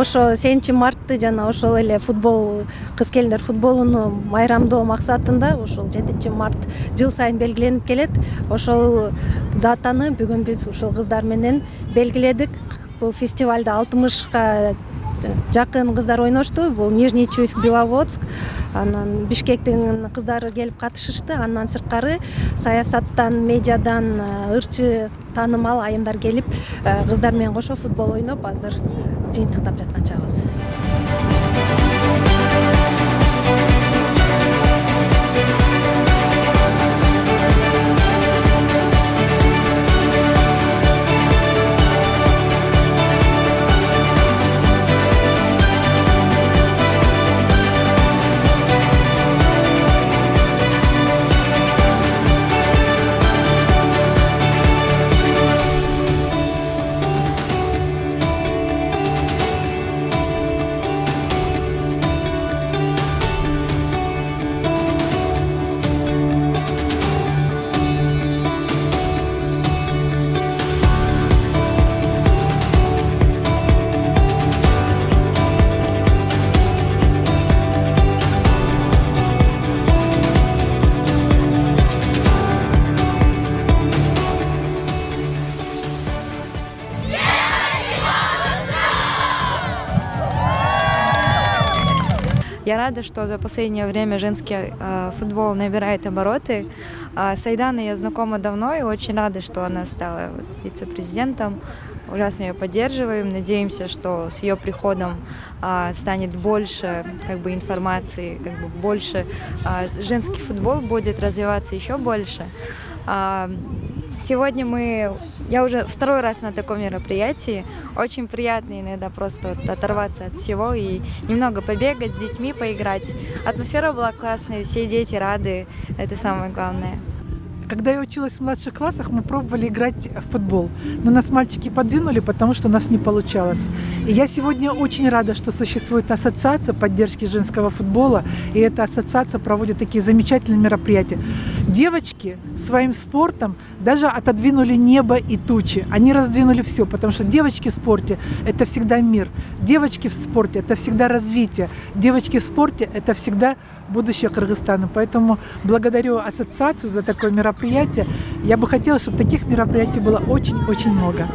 ошо 7 мартты жана ошол эле футбол, кыз келиндер футболуну майрамдоо максатында ушул 7 март жыл сайын белгиленип келет. Ошол датаны бүгүн биз ушул кыздар менен белгиледик. Бул фестивалда 60ка жакын кыздар ойношту. Бул Нижний Чуйск, Беловодск, анан Бишкектин кыздары келип катышышты. Андан сырткары саясаттан, медиадан ырчы таанымал айымдар келип, кыздар менен кошо футбол ойноп, азыр жыйынтыктап жаткан чагыбыз. Я рада, что за последнее время женский футбол набирает обороты. С Айданой я знакома давно и очень рада, что она стала вице-президентом. Ужасно ее поддерживаем. Надеемся, что с ее приходом станет больше информации, больше женский футбол будет развиваться еще больше. Сегодня я уже второй раз на таком мероприятии. Очень приятно иногда просто оторваться от всего и немного побегать с детьми, поиграть. Атмосфера была классная, все дети рады, это самое главное. Когда я училась в младших классах, мы пробовали играть в футбол. Но нас мальчики подвинули, потому что у нас не получалось. И я сегодня очень рада, что существует ассоциация поддержки женского футбола. И эта ассоциация проводит такие замечательные мероприятия. Девочки своим спортом даже отодвинули небо и тучи. Они раздвинули все, потому что девочки в спорте – это всегда мир. Девочки в спорте – это всегда развитие. Девочки в спорте – это всегда будущее Кыргызстана. Поэтому благодарю ассоциацию за такое мероприятие. Я бы хотела, чтобы таких мероприятий было очень-очень много.